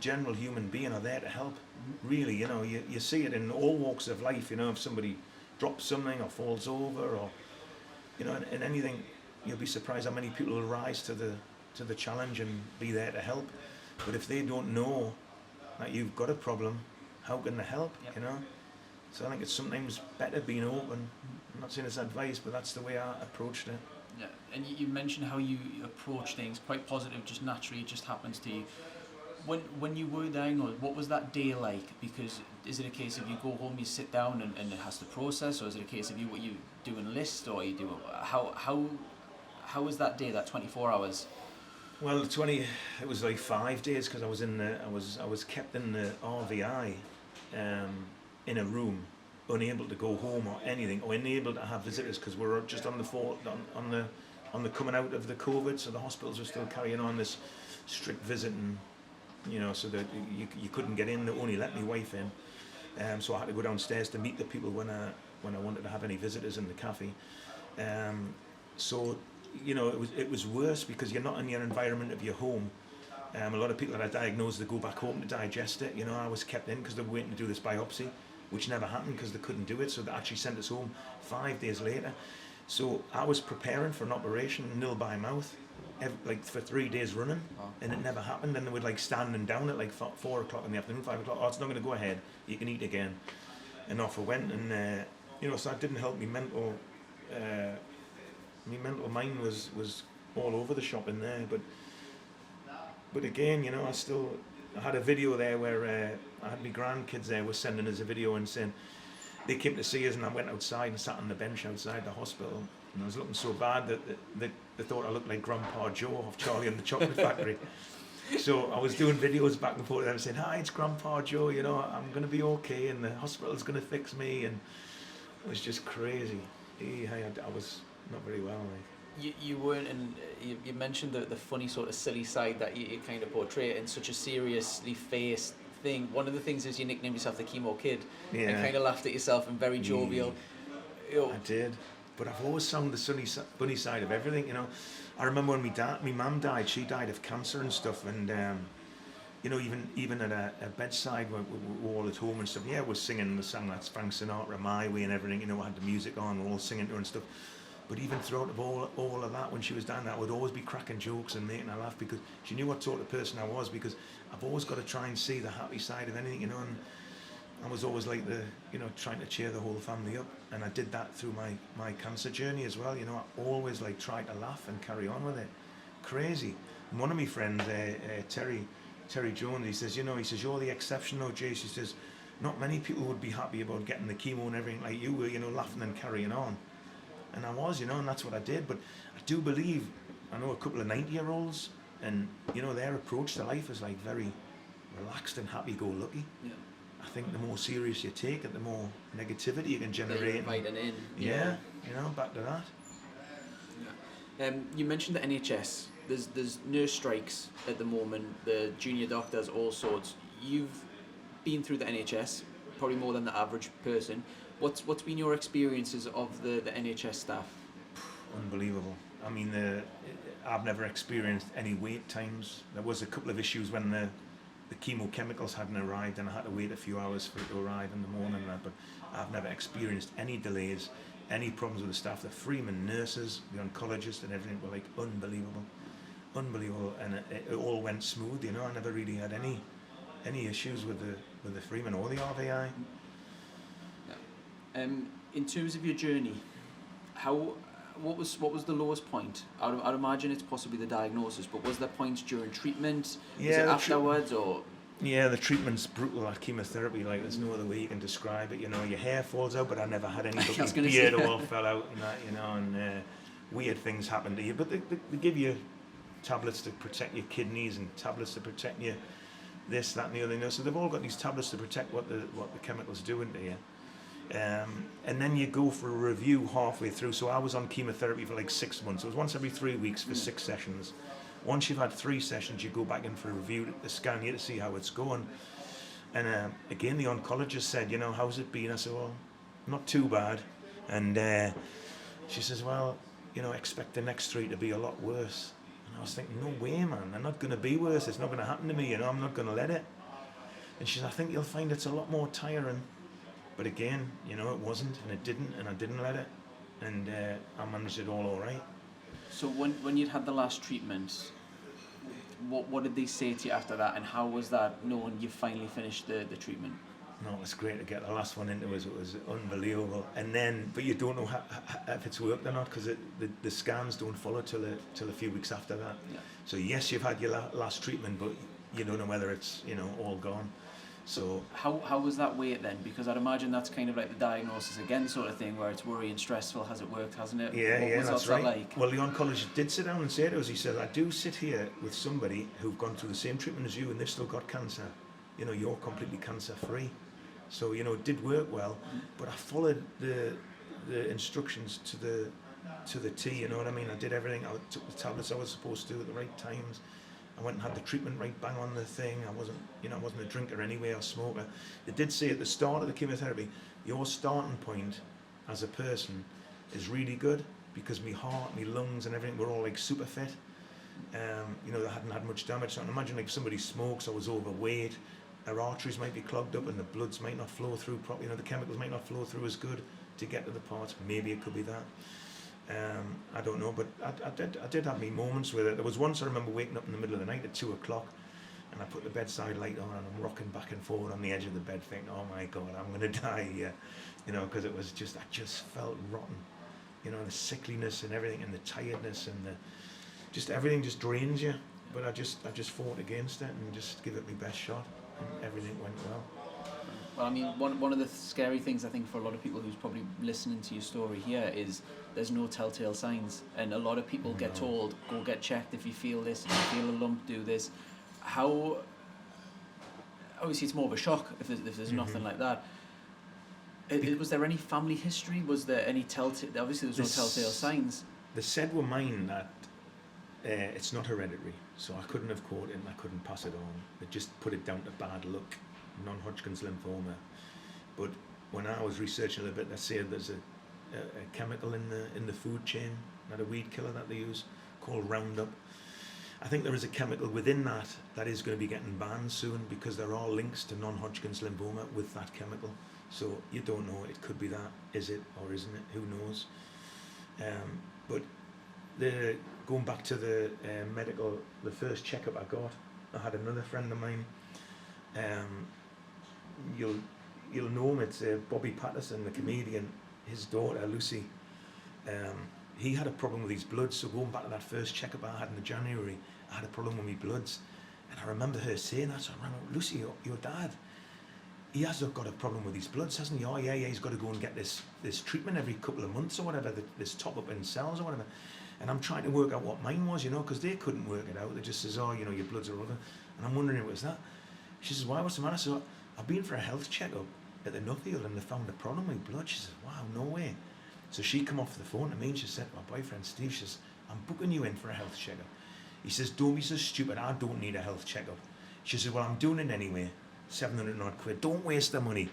general human being are there to help. Really, you know, you see it in all walks of life. You know, if somebody drops something or falls over, or you know, in anything, you'll be surprised how many people will rise to the challenge and be there to help. But if they don't know that you've got a problem, how can they help? Yep. You know, so I think it's sometimes better being open. I'm not saying it's advice, but that's the way I approached it. Yeah, and you mentioned how you approach things quite positive, just naturally, it just happens to you. When you were diagnosed, what was that day like? Because is it a case of you go home, you sit down and it has to process, or is it a case of you do a list, or you do how was that day, that 24 hours? Well, it was like 5 days, because I was kept in the RVI, in a room, unable to go home or anything, or unable to have visitors, because we're just on the coming out of the COVID, so the hospitals were still carrying on this strict visiting. You know, so that you couldn't get in. They only let my wife in, so I had to go downstairs to meet the people when I wanted to have any visitors in the cafe. So you know, it was worse, because you're not in your environment of your home. A lot of people that are diagnosed, they go back home to digest it. You know, I was kept in because they were waiting to do this biopsy, which never happened because they couldn't do it. So they actually sent us home 5 days later. So I was preparing for an operation, nil by mouth, like for 3 days running, and it never happened. And they would like standing down at like 4 o'clock in the afternoon, 5 o'clock. Oh, it's not going to go ahead. You can eat again. And off I went. And you know, so that didn't help me mental. My mental mind was all over the shop in there. But again, you know, I had a video there where I had my grandkids there, was sending us a video and saying, they came to see us, and I went outside and sat on the bench outside the hospital, and I was looking so bad that they thought I looked like Grandpa Joe off Charlie and the Chocolate Factory. So I was doing videos back and forth with them saying, "Hi, it's Grandpa Joe, you know, I'm going to be okay, and the hospital's going to fix me," and it was just crazy. I was not very well, like. You weren't, and you mentioned the funny sort of silly side that you kind of portray it in such a seriously faced thing. One of the things is you nicknamed yourself the Chemo Kid, Yeah. and kind of laughed at yourself and very jovial. You know, I did, but I've always found the funny side of everything, you know. I remember when my mum died, she died of cancer and stuff, and you know, even at a bedside when we were all at home and stuff, yeah, we're singing the song that's Frank Sinatra, My Way and everything, you know, I had the music on, we're all singing to her and stuff. But even throughout all of that, when she was down there, I would always be cracking jokes and making her laugh, because she knew what sort of person I was, because I've always got to try and see the happy side of anything, you know, and I was always like trying to cheer the whole family up, and I did that through my cancer journey as well, you know. I always like tried to laugh and carry on with it. Crazy. And one of my friends, Terry Jones, he says, you're the exception though, Jace. He says, not many people would be happy about getting the chemo and everything like you were, you know, laughing and carrying on. And I was, you know, and that's what I did. But I do believe, I know a couple of 90-year-olds, and, you know, their approach to life is like very relaxed and happy-go-lucky. yeah. I think the more serious you take it, the more negativity you can generate. Inviting in. Yeah, you know, back to that. Yeah. You mentioned the NHS. There's nurse strikes at the moment. The junior doctors, all sorts. You've been through the NHS, probably more than the average person. What's been your experiences of the NHS staff? Unbelievable. I mean, I've never experienced any wait times. There was a couple of issues when the chemo chemicals hadn't arrived, and I had to wait a few hours for it to arrive in the morning. But I've never experienced any delays, any problems with the staff. The Freeman nurses, the oncologists, and everything were like unbelievable, and it all went smooth. You know, I never really had any issues with the Freeman or the RVI. Yeah. In terms of your journey, what was the lowest point? I'd imagine it's possibly the diagnosis, but was there points during treatment? Yeah, was it afterwards, or? Yeah, the treatment's brutal. That chemotherapy, like, there's no other way you can describe it. You know, your hair falls out, but I never had any. Your beard all fell out and that, you know, and weird things happen to you. But they give you tablets to protect your kidneys and tablets to protect you this, that, and the other. You know, so they've all got these tablets to protect what the chemicals do into you. And then you go for a review halfway through. So I was on chemotherapy for like 6 months. It was once every 3 weeks for 6 sessions. Once you've had 3 sessions, you go back in for a review to scan you to see how it's going. And again, the oncologist said, you know, how's it been? I said, well, not too bad. And she says, well, you know, expect the next 3 to be a lot worse. And I was thinking, no way, man, they're not going to be worse. It's not going to happen to me, you know, I'm not going to let it. And she said, I think you'll find it's a lot more tiring. But again, you know, it wasn't, and it didn't, and I didn't let it, and I managed it all right. So when you'd had the last treatment, what did they say to you after that, and how was that knowing you finally finished the treatment? No, it was great to get the last one into us. It was unbelievable. And then, but you don't know if it's worked or not, because the scans don't follow till a few weeks after that. Yeah. So yes, you've had your last treatment, but you don't know whether it's, you know, all gone. So how was that wait then? Because I'd imagine that's kind of like the diagnosis again sort of thing, where it's worrying, stressful. Has it worked? Hasn't it? Yeah, that's right. Like? Well, the oncologist did sit down and say to us, he said, I do sit here with somebody who've gone through the same treatment as you, and they've still got cancer. You know, you're completely cancer free. So, you know, it did work well, but I followed the instructions to the T. You know what I mean? I did everything. I took the tablets I was supposed to at the right times. I went and had the treatment right bang on the thing. I wasn't a drinker anyway, or smoker. They did say at the start of the chemotherapy, your starting point as a person is really good, because my heart, my lungs and everything were all like super fit. You know, they hadn't had much damage. So I can imagine like if somebody smokes or was overweight, their arteries might be clogged up and the bloods might not flow through properly. You know, the chemicals might not flow through as good to get to the parts. Maybe it could be that. I don't know, but I did have me moments with it. There was once I remember waking up in the middle of the night at 2 o'clock, and I put the bedside light on and I'm rocking back and forward on the edge of the bed thinking, oh my God, I'm going to die here. You know, because it was just, I just felt rotten. You know, the sickliness and everything, and the tiredness, and just everything just drains you. But I just fought against it and just give it my best shot, and everything went well. Well, I mean, one of the scary things I think for a lot of people who's probably listening to your story here is there's no telltale signs, and a lot of people get told, go get checked if you feel this, if you feel a lump, do this. How, obviously it's more of a shock if there's nothing like that. Was there any family history? Was there any telltale, obviously there's no telltale signs. They said with mine that it's not hereditary, so I couldn't have caught it and I couldn't pass it on. They just put it down to bad luck, non-Hodgkin's lymphoma. But when I was researching a little bit, they said there's a chemical in the food chain, not a weed killer that they use, called Roundup. I think there is a chemical within that is going to be getting banned soon, because there are links to non-Hodgkin's lymphoma with that chemical. So you don't know, it could be that, is it or isn't it, who knows. But going back to the medical, the first checkup I got, I had another friend of mine, you'll know him, it's Bobby Patterson, the comedian, his daughter Lucy. He had a problem with his bloods, so going back to that first checkup I had in January, I had a problem with my bloods. And I remember her saying that, so I ran out, Lucy, your dad, he has got a problem with his bloods, hasn't he? Oh yeah, he's got to go and get this treatment every couple of months or whatever, this top up in cells or whatever. And I'm trying to work out what mine was, because they couldn't work it out. They just says, oh, your bloods are over. And I'm wondering, what was that? She says, why, what's the matter? So I've been for a health checkup at the Nuffield and they found a problem with my blood. She says, wow, no way. So she come off the phone to me and she said to my boyfriend Steve, she says, I'm booking you in for a health checkup. He says, don't be so stupid, I don't need a health checkup. She says, well, I'm doing it anyway, 700 odd quid, don't waste the money.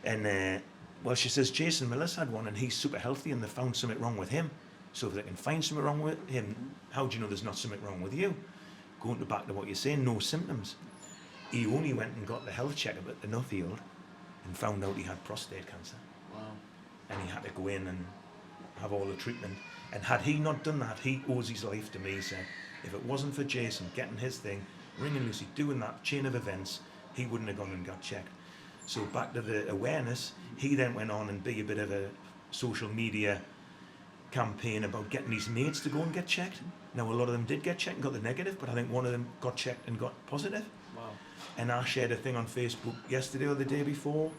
And well, she says, Jason Miller's had one and he's super healthy and they found something wrong with him. So if they can find something wrong with him, how do you know there's not something wrong with you? Going back to what you're saying, no symptoms. He only went and got the health checkup at the Nuffield and found out he had prostate cancer. Wow. And he had to go in and have all the treatment. And had he not done that, he owes his life to me. He said, if it wasn't for Jason getting his thing, ringing Lucy, doing that chain of events, he wouldn't have gone and got checked. So back to the awareness, he then went on and be a bit of a social media campaign about getting his mates to go and get checked. Now a lot of them did get checked and got the negative, but I think one of them got checked and got positive. Wow. And I shared a thing on Facebook yesterday or the day before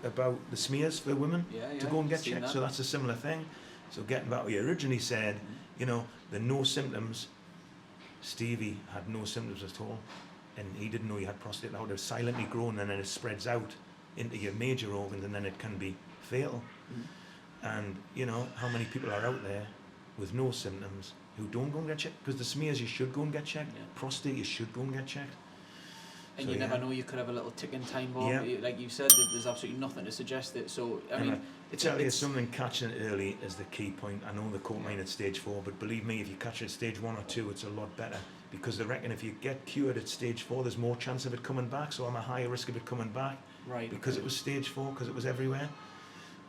about the smears for women to go and get checked. So that's a similar thing. So getting back to what you originally said, the no symptoms, Stevie had no symptoms at all. And he didn't know he had prostate. That would have silently grown and then it spreads out into your major organs and then it can be fatal. And how many people are out there with no symptoms who don't go and get checked? Because the smears, you should go and get checked. Prostate, you should go and get checked. And so, you never know, you could have a little ticking time bomb. Like you said, there's absolutely nothing to suggest it. So, I mean, tell you something, catching it early is the key point. I know they caught mine at stage 4, but believe me, if you catch it at stage 1 or 2, it's a lot better. Because they reckon if you get cured at stage 4, there's more chance of it coming back. So I'm a higher risk of it coming back. Right. Because it was stage 4, because it was everywhere.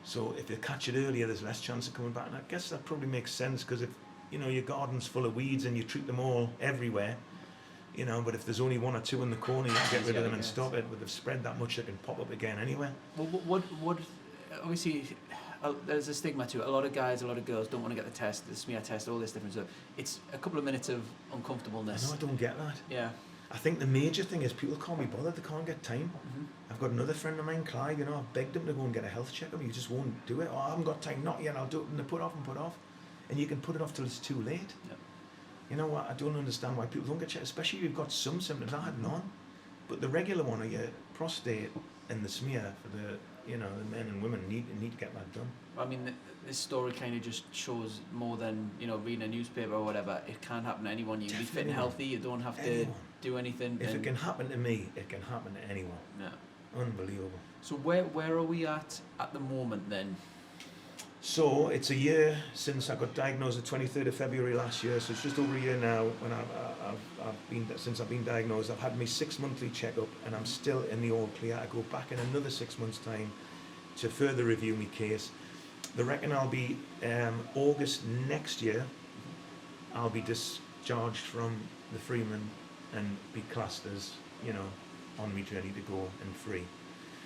So if you catch it earlier, there's less chance of coming back. And I guess that probably makes sense, because if your garden's full of weeds and you treat them all everywhere, but if there's only 1 or 2 in the corner, you can get rid of them and stop it. But they've spread that much, they can pop up again anywhere. Well, what obviously, there's a stigma to it. A lot of guys, a lot of girls don't want to get the test, the smear test, all this different stuff. It's a couple of minutes of uncomfortableness. I don't get that. Yeah. I think the major thing is people can't be bothered, they can't get time. I've got another friend of mine, Clive, I've begged him to go and get a health checkup, he just won't do it. Oh, I haven't got time, not yet, I'll do it. And they put off and put off. And you can put it off till it's too late. Yep. You know what, I don't understand why people don't get checked, especially if you've got some symptoms. I had none. But the regular one of your prostate and the smear for the men and women need to get that done. I mean, this story kind of just shows more than, reading a newspaper or whatever. It can happen to anyone. You can be fit and healthy, you don't have to do anything. If it can happen to me, it can happen to anyone. Yeah. Unbelievable. So where are we at the moment then? So it's a year since I got diagnosed, the 23rd of February last year, so it's just over a year now when since I've been diagnosed. I've had my 6 monthly checkup and I'm still in the all clear. I go back in another 6 months' time to further review my case. They reckon I'll be, August next year, I'll be discharged from the Freeman and be classed as, on me ready to go and free.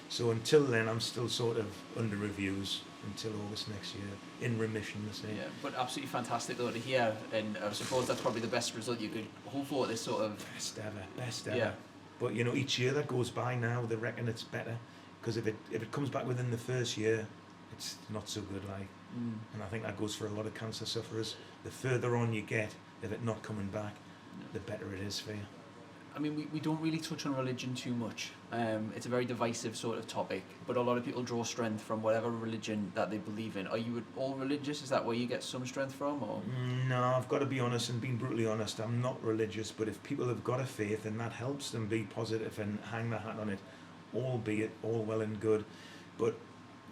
So until then, I'm still sort of under reviews until August next year, in remission, they say. Yeah, but absolutely fantastic though to hear, and I suppose that's probably the best result you could hope for, this sort of... Best ever. But you know, each year that goes by now, they reckon it's better, because if it comes back within the first year, it's not so good, like. And I think that goes for a lot of cancer sufferers. The further on you get, if it not coming back, the better it is for you. I mean, we don't really touch on religion too much. It's a very divisive sort of topic, but a lot of people draw strength from whatever religion that they believe in. Are you at all religious? Is that where you get some strength from? Or? No, I've got to be honest, and being brutally honest, I'm not religious, but if people have got a faith and that helps them be positive and hang their hat on it, albeit all well and good, but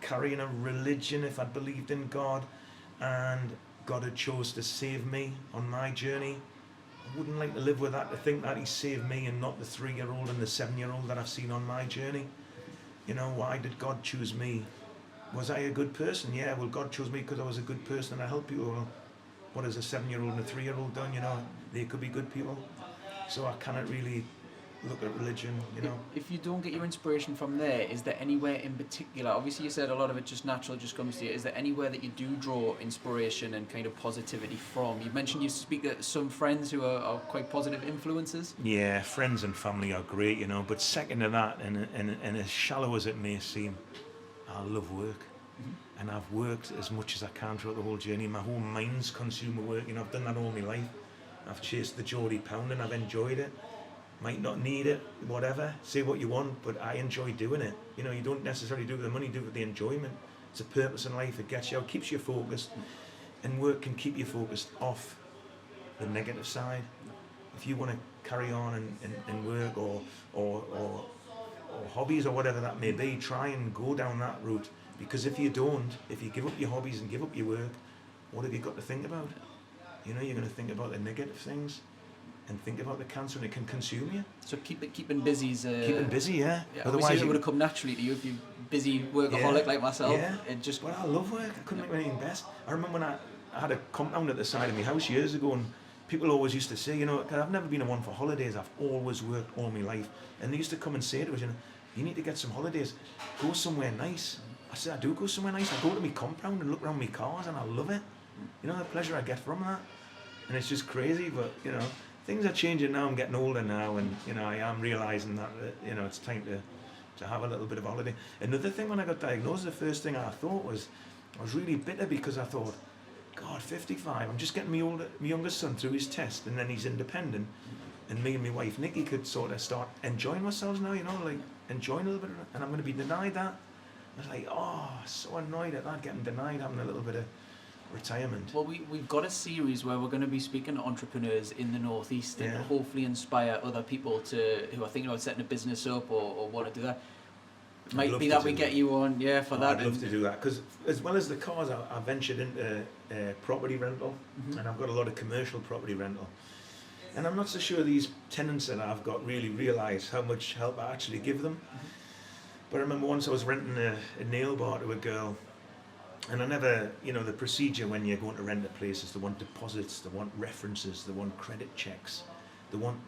carrying a religion, if I believed in God and God had chose to save me on my journey, I wouldn't like to live with that, to think that he saved me and not the 3-year-old and the 7-year-old that I've seen on my journey. You know, why did God choose me? Was I a good person? Yeah, well, God chose me because I was a good person and I helped people. Well, what has a 7-year-old and a 3-year-old done? You know, they could be good people. So I cannot really look at religion, you know. If you don't get your inspiration from there, is there anywhere in particular, obviously you said a lot of it just natural, just comes to you, is there anywhere that you do draw inspiration and kind of positivity from? You mentioned you speak to some friends who are quite positive influences. Yeah, friends and family are great, you know, but second to that, and as shallow as it may seem, I love work. And I've worked as much as I can throughout the whole journey. My whole mind's consumer work, you know, I've done that all my life. I've chased the Geordie pound and I've enjoyed it. Might not need it, whatever, say what you want, but I enjoy doing it. You know, you don't necessarily do it with the money, do it with the enjoyment. It's a purpose in life, it gets you out, keeps you focused, and work can keep you focused off the negative side. If you want to carry on and work or hobbies or whatever that may be, try and go down that route, because if you don't, if you give up your hobbies and give up your work, what have you got to think about? You know, you're going to think about the negative things and think about the cancer, and it can consume you. So keeping busy's... keeping busy, yeah. Otherwise it would have come naturally to you if you're busy workaholic like myself. Yeah. It just... Well, I love work. I couldn't make anything best. I remember when I had a compound at the side of my house years ago, and people always used to say, you know, 'cause I've never been a one for holidays. I've always worked all my life. And they used to come and say to us, you know, you need to get some holidays. Go somewhere nice. I said, I do go somewhere nice. I go to my compound and look around my cars, and I love it. You know, the pleasure I get from that. And it's just crazy, but, you know, things are changing now. I'm getting older now, and you know, I am realising that you know, it's time to have a little bit of a holiday. Another thing, when I got diagnosed, the first thing I thought was, I was really bitter, because I thought, God, 55, I'm just getting my youngest son through his test, and then he's independent, and me and my wife Nikki could sort of start enjoying ourselves now, you know, like enjoying a little bit of it, and I'm going to be denied that. I was like, oh, so annoyed at that, getting denied having a little bit of retirement. Well, we've got a series where we're going to be speaking to entrepreneurs in the Northeast and Yeah. hopefully inspire other people who are thinking about setting a business up or want to do that. It might love be to that do we that. get you on, for that. I'd love to do that, because as well as the cars, I ventured into property rental, and I've got a lot of commercial property rental. And I'm not so sure these tenants that I've got really realise how much help I actually give them. But I remember once I was renting a nail bar to a girl, and I never, you know, the procedure when you're going to rent a place is they want deposits, they want references, they want credit checks, they want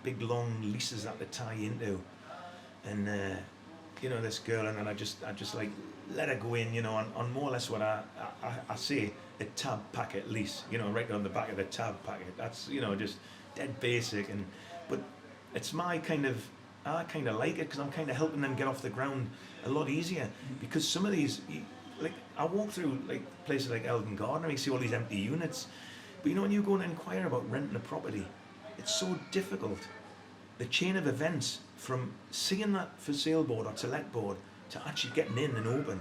big long leases that they tie into. And you know, this girl, and then I just like let her go in, you know, on more or less what I say, a tab packet lease, you know, right on the back of the tab packet. That's, you know, just dead basic, but it's my kind of, I kind of like it, because I'm kind of helping them get off the ground a lot easier, because some of these, like, I walk through like places like Eldon Garden and you see all these empty units, but you know, when you go and inquire about renting a property, it's so difficult. The chain of events from seeing that for sale board or to let board to actually getting in and open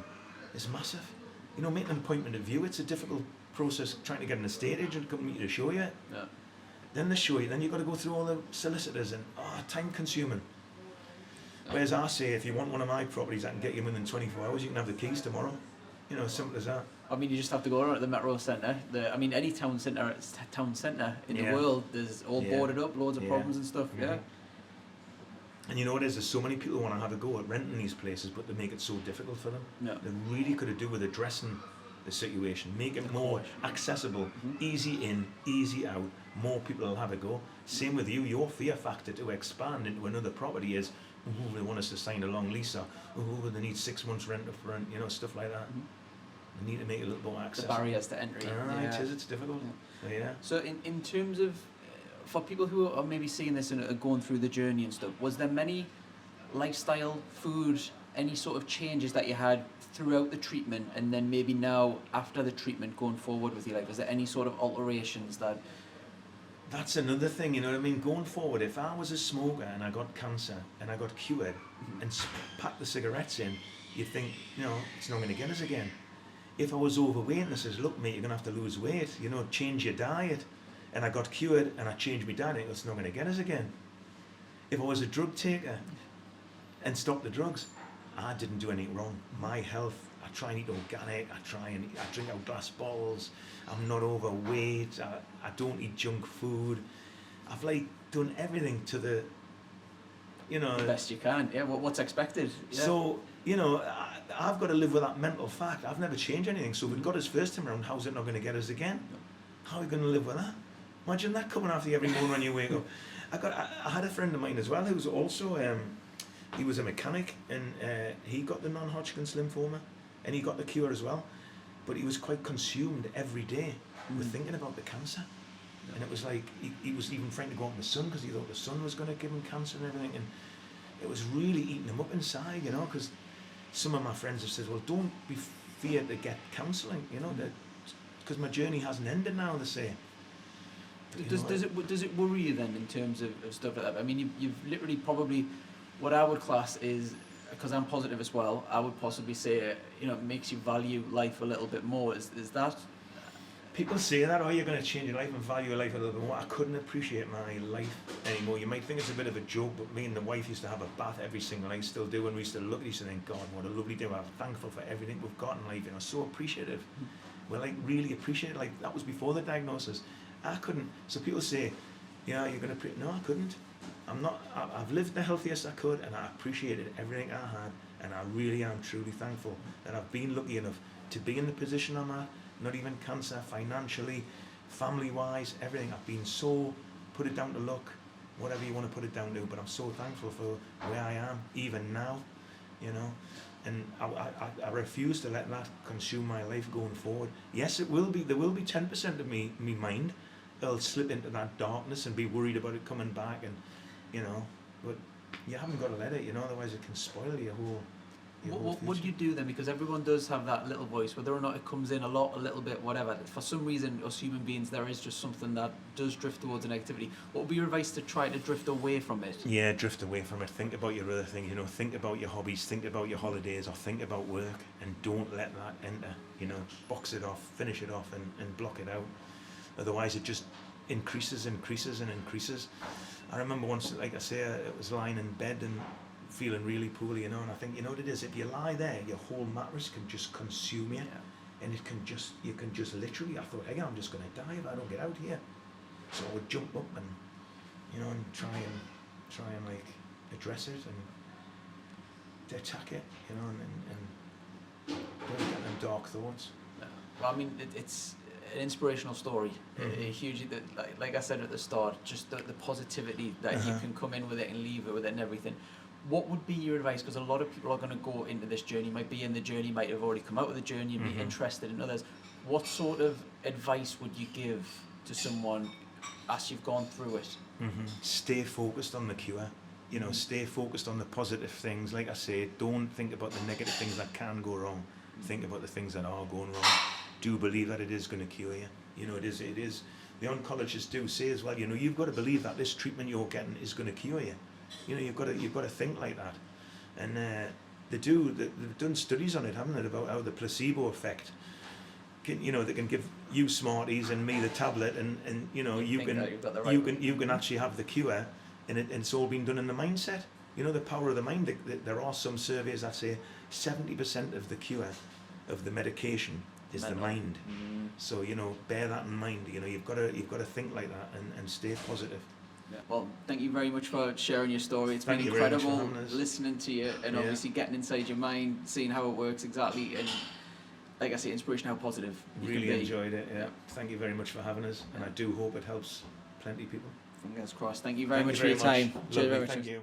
is massive. You know, making an appointment to view, it's a difficult process, trying to get an estate agent to come to show you. Yeah. Then they show you, then you've got to go through all the solicitors, and time consuming. Whereas I say, if you want one of my properties, I can get you within 24 hours, you can have the keys tomorrow. You know, as simple as that. I mean, you just have to go around at the Metro Centre. I mean, any town centre in the world, there's all boarded up, loads of problems and stuff. Yeah. And you know what it is? There's so many people who want to have a go at renting these places, but they make it so difficult for them. Yeah. They really could have do with addressing the situation, make it more accessible, easy in, easy out. More people will have a go. Same with you. Your fear factor to expand into another property is, they want us to sign a long lease, or they need 6 months rent up front, you know, stuff like that. They need to make it a little more accessible. The barriers to entry. It's difficult. So in terms of for people who are maybe seeing this and are going through the journey and stuff, was there many lifestyle, food, any sort of changes that you had throughout the treatment, and then maybe now after the treatment going forward with your life? Was there any sort of alterations that... That's another thing, you know what I mean? Going forward, if I was a smoker and I got cancer and I got cured and packed the cigarettes in, you'd think, you know, it's not going to get us again. If I was overweight and I says, look mate, you're going to have to lose weight, you know, change your diet, and I got cured and I changed my diet, it's not going to get us again. If I was a drug taker and stopped the drugs, I didn't do anything wrong. My health, I try and eat organic, I drink out glass bottles, I'm not overweight, I don't eat junk food. I've like done everything to the, you know... The best you can, yeah, what's expected. Yeah. So, you know, I've got to live with that mental fact. I've never changed anything, so if it got us first time around, how's it not going to get us again? How are we going to live with that? Imagine that coming after you every morning when you wake up. I had a friend of mine as well who's also, he was a mechanic, and he got the non-Hodgkin's lymphoma, and he got the cure as well, but he was quite consumed every day with thinking about the cancer. And it was like, he was even frightened to go out in the sun because he thought the sun was going to give him cancer and everything, and it was really eating him up inside, you know, because some of my friends have said, well, don't be feared to get counselling, you know, because my journey hasn't ended now, they say. Does it worry you then in terms of stuff like that? I mean, you've literally probably, what I would class is, because I'm positive as well, I would possibly say, you know, it makes you value life a little bit more. Is that... People say that, oh, you're going to change your life and value your life a little bit more. I couldn't appreciate my life anymore. You might think it's a bit of a joke, but me and the wife used to have a bath every single night, still do, and we used to look at each other and think, God, what a lovely day. I'm thankful for everything we've got in life, you know, so appreciative. We're like really appreciative, like that was before the diagnosis. I couldn't. So people say, yeah, you're going to... No, I couldn't. I've lived the healthiest I could, and I appreciated everything I had, and I really am truly thankful that I've been lucky enough to be in the position I'm at. Not even cancer, financially, family-wise, everything. I've been so, put it down to luck, whatever you want to put it down to, but I'm so thankful for where I am, even now, you know. And I refuse to let that consume my life going forward. Yes, there will be 10% of me mind that'll slip into that darkness and be worried about it coming back, and, you know, but you haven't got to let it, you know, otherwise it can spoil your whole... What do you do then? Because everyone does have that little voice, whether or not it comes in a lot, a little bit, whatever. For some reason, us human beings, there is just something that does drift towards a negativity. What would be your advice to try to drift away from it? Yeah, drift away from it. Think about your other things, you know, think about your hobbies, think about your holidays, or think about work, and don't let that enter, you know, box it off, finish it off, and block it out. Otherwise, it just increases. I remember once, like I say, I was lying in bed and feeling really poorly, you know, and I think, you know what it is, if you lie there, your whole mattress can just consume you, and you can just literally, I thought, hey, I'm just going to die if I don't get out here. So I would jump up and, you know, and try and like address it and attack it, you know, and don't get them dark thoughts. Yeah. Well, I mean, it's an inspirational story, hugely, like I said at the start, just the positivity that you can come in with it and leave it with it and everything. What would be your advice? Because a lot of people are going to go into this journey, might be in the journey, might have already come out of the journey and be interested in others. What sort of advice would you give to someone as you've gone through it? Stay focused on the cure. You know, stay focused on the positive things. Like I say, don't think about the negative things that can go wrong. Think about the things that are going wrong. Do believe that it is going to cure you. You know, it is. The oncologists do say as well, you know, you've got to believe that this treatment you're getting is going to cure you. You know, you've got to think like that, and they've done studies on it, haven't they, about how the placebo effect can, you know, they can give you Smarties and me the tablet, and you know, you can actually have the cure, and it's all been done in the mindset. You know, the power of the mind. There are some surveys that say 70% of the cure of the medication is the mind. So, you know, bear that in mind. You know, you've got to think like that and stay positive. Yeah. Well, thank you very much for sharing your story. It's been incredible listening to you and obviously getting inside your mind, seeing how it works exactly, and like I say, inspiration, how positive you really can be. Enjoyed it. Yeah. Thank you very much for having us, and I do hope it helps plenty of people. Fingers crossed. Thank you very much for your time. Cheers very much. Thank you.